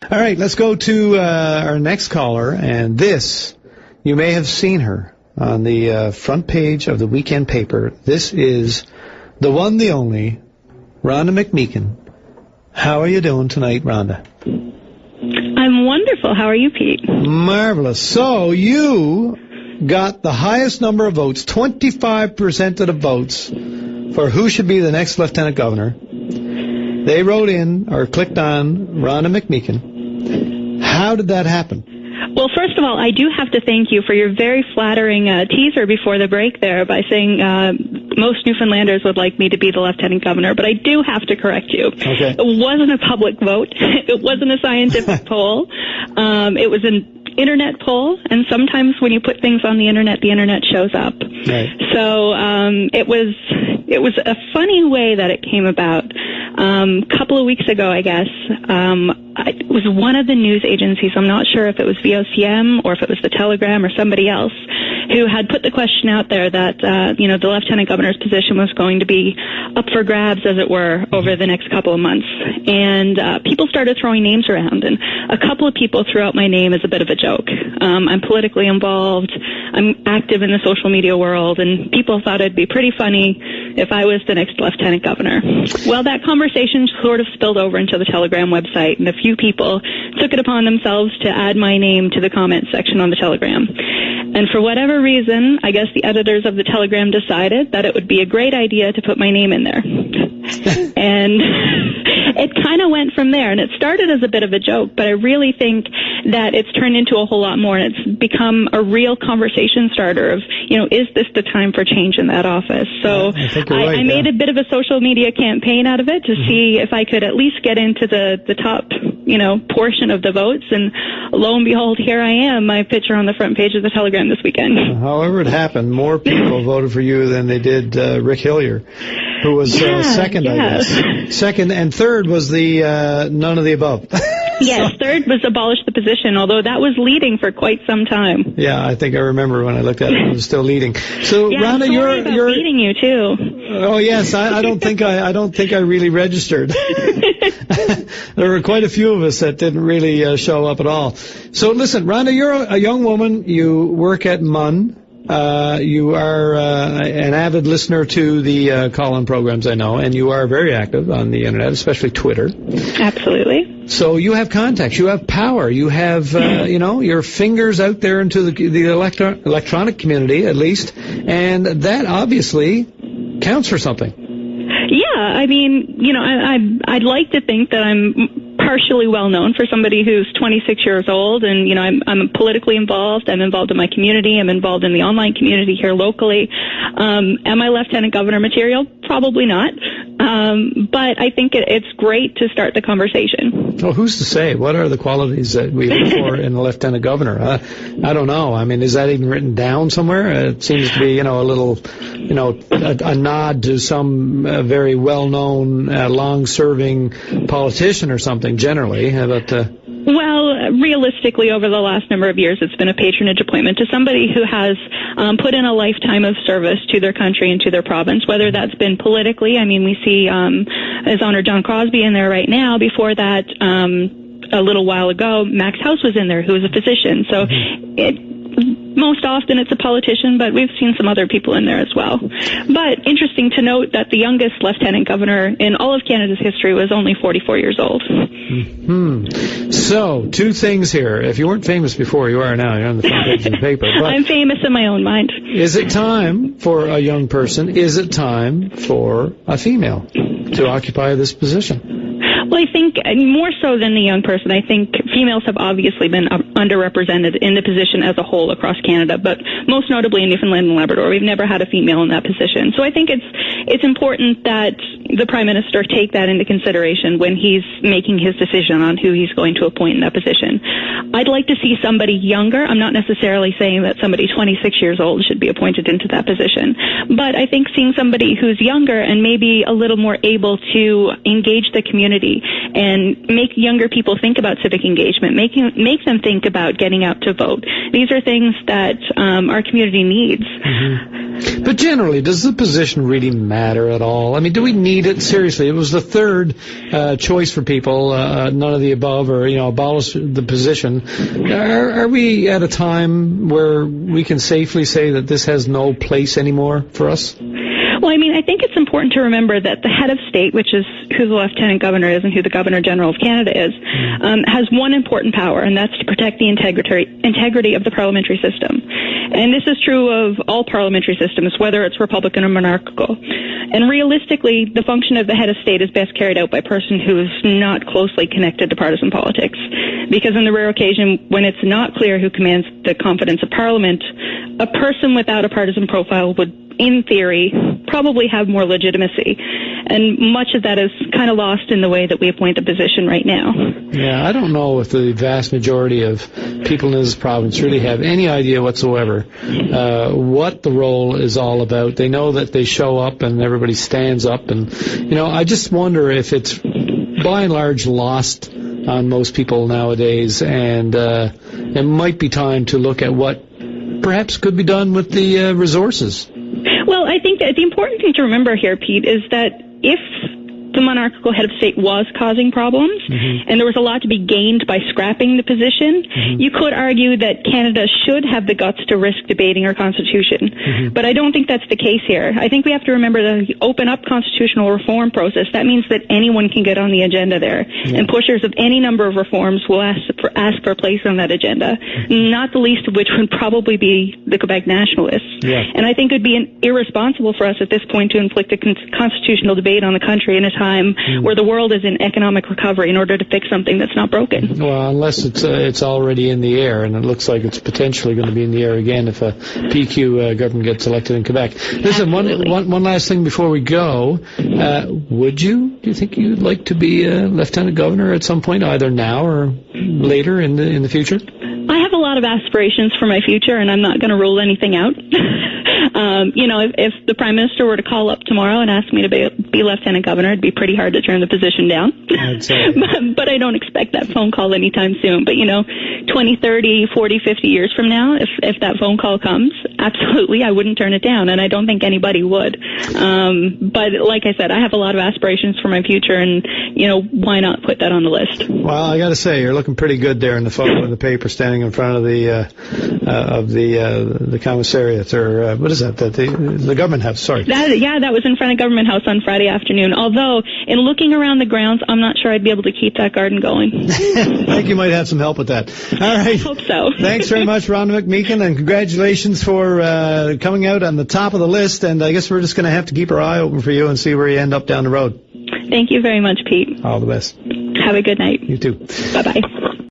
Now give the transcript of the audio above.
All right, let's go to our next caller, and this, you may have seen her on the front page of the weekend paper. This is the one, the only, Rhonda McMeekin. How are you doing tonight, Rhonda? I'm wonderful. How are you, Pete? Marvelous. So you got the highest number of votes, 25% of the votes, for who should be the next lieutenant governor. They wrote in or clicked on Rhonda McMeekin. How did that happen? Well, first of all, I do have to thank you for your very flattering teaser before the break there by saying most Newfoundlanders would like me to be the lieutenant governor, but I do have to correct you. Okay. It wasn't a public vote. It wasn't a scientific poll. It was an internet poll, and sometimes when you put things on the internet shows up. Right. So it was a funny way that it came about. A couple of weeks ago, I guess, it was one of the news agencies, I'm not sure if it was VOCM or if it was the Telegram or somebody else, who had put the question out there that, the lieutenant governor's position was going to be up for grabs, as it were, over the next couple of months. And people started throwing names around, and a couple of people threw out my name as a bit of a joke. I'm politically involved. I'm active in the social media world, and people thought it'd be pretty funny if I was the next lieutenant governor. Well, that conversation sort of spilled over into the Telegram website, and a few people took it upon themselves to add my name to the comment section on the Telegram. And for whatever reason, I guess the editors of the Telegram decided that it would be a great idea to put my name in there. And it kind of went from there, and it started as a bit of a joke, but I really think that it's turned into a whole lot more, and it's become a real conversation starter of, is this the time for change in that office? So I made a bit of a social media campaign out of it to see if I could at least get into the top, portion of the votes, and lo and behold, here I am, my picture on the front page of the Telegram this weekend. However it happened, more people voted for you than they did Rick Hillier, who was second, I guess. Second, and third was the none of the above. Yes, third was abolish the position, although that was leading for quite some time. Yeah, I think I remember when I looked at it, it was still leading. So, yeah, Rhonda, you're beating you too. Oh yes, I don't think I really registered. There were quite a few of us that didn't really show up at all. So listen, Rhonda, you're a young woman. You work at MUN. You are an avid listener to the call-in programs, I know, and you are very active on the internet, especially Twitter. Absolutely. So you have contacts, you have power, you have, your fingers out there into the electronic community, at least, and that obviously counts for something. Yeah, I mean, I'd like to think that I'm partially well known for somebody who's 26 years old, and I'm politically involved. I'm involved in my community. I'm involved in the online community here locally. Am I lieutenant governor material? Probably not. But I think it's great to start the conversation. Well, who's to say? What are the qualities that we look for in a lieutenant governor? I don't know. I mean, is that even written down somewhere? It seems to be, a little, a nod to some very well-known, long-serving politician or something, generally. Well, realistically, over the last number of years, it's been a patronage appointment to somebody who has put in a lifetime of service to their country and to their province, whether that's been politically. I mean, we see His Honor John Crosby in there right now. Before that, a little while ago, Max House was in there, who was a physician. So most often it's a politician, but we've seen some other people in there as well. But interesting to note that the youngest lieutenant governor in all of Canada's history was only 44 years old. Mm-hmm. So, two things here. If you weren't famous before, you are now. You're on the front page of the paper. But I'm famous in my own mind. Is it time for a young person? Is it time for a female to occupy this position? Well, I think more so than the young person, I think females have obviously been underrepresented in the position as a whole across Canada, but most notably in Newfoundland and Labrador, we've never had a female in that position. So I think it's important that the Prime Minister take that into consideration when he's making his decision on who he's going to appoint in that position. I'd like to see somebody younger. I'm not necessarily saying that somebody 26 years old should be appointed into that position, but I think seeing somebody who's younger and maybe a little more able to engage the community and make younger people think about civic engagement engagement, make them think about getting out to vote. These are things that our community needs. Mm-hmm. But generally, does the position really matter at all? I mean, do we need it? Seriously, it was the third choice for people, none of the above, or, abolish the position. Are we at a time where we can safely say that this has no place anymore for us? Well, I mean, I think it's important to remember that the head of state, which is who the Lieutenant Governor is and who the Governor General of Canada is, has one important power, and that's to protect the integrity of the parliamentary system. And this is true of all parliamentary systems, whether it's Republican or monarchical. And realistically, the function of the head of state is best carried out by a person who is not closely connected to partisan politics. Because on the rare occasion when it's not clear who commands the confidence of Parliament, a person without a partisan profile would, in theory, probably have more legitimacy. And much of that is kind of lost in the way that we appoint the position right now. Yeah, I don't know if the vast majority of people in this province really have any idea whatsoever what the role is all about. They know that they show up and everybody stands up. And, I just wonder if it's by and large lost on most people nowadays. And it might be time to look at what perhaps could be done with the resources. Well, I think that the important thing to remember here, Pete, is that if the monarchical head of state was causing problems, and there was a lot to be gained by scrapping the position, you could argue that Canada should have the guts to risk debating our Constitution. But I don't think that's the case here. I think we have to remember that the open up constitutional reform process, that means that anyone can get on the agenda there. And pushers of any number of reforms will ask for a place on that agenda, not the least of which would probably be the Quebec nationalists. And I think it would be irresponsible for us at this point to inflict a constitutional debate on the country in a time where the world is in economic recovery in order to fix something that's not broken. Well, unless it's already in the air, and it looks like it's potentially going to be in the air again if a PQ government gets elected in Quebec. Listen, one last thing before we go. Do you think you'd like to be a lieutenant governor at some point, either now or later in the future? I have a lot of aspirations for my future, and I'm not going to rule anything out. If the Prime Minister were to call up tomorrow and ask me to be Lieutenant Governor, it'd be pretty hard to turn the position down. But I don't expect that phone call anytime soon. But, 20, 30, 40, 50 years from now, if that phone call comes, absolutely, I wouldn't turn it down, and I don't think anybody would. But like I said, I have a lot of aspirations for my future, and, why not put that on the list? Well, I got to say, you're looking pretty good there in the photo in the paper, standing in front of the commissariat, or what is that? The government house. Sorry. That was in front of Government House on Friday afternoon. Although, in looking around the grounds, I'm not sure I'd be able to keep that garden going. I think you might have some help with that. All right. I hope so. Thanks very much, Rhonda McMeekin, and congratulations for coming out on the top of the list. And I guess we're just going to have to keep our eye open for you and see where you end up down the road. Thank you very much, Pete. All the best. Have a good night. You too. Bye-bye.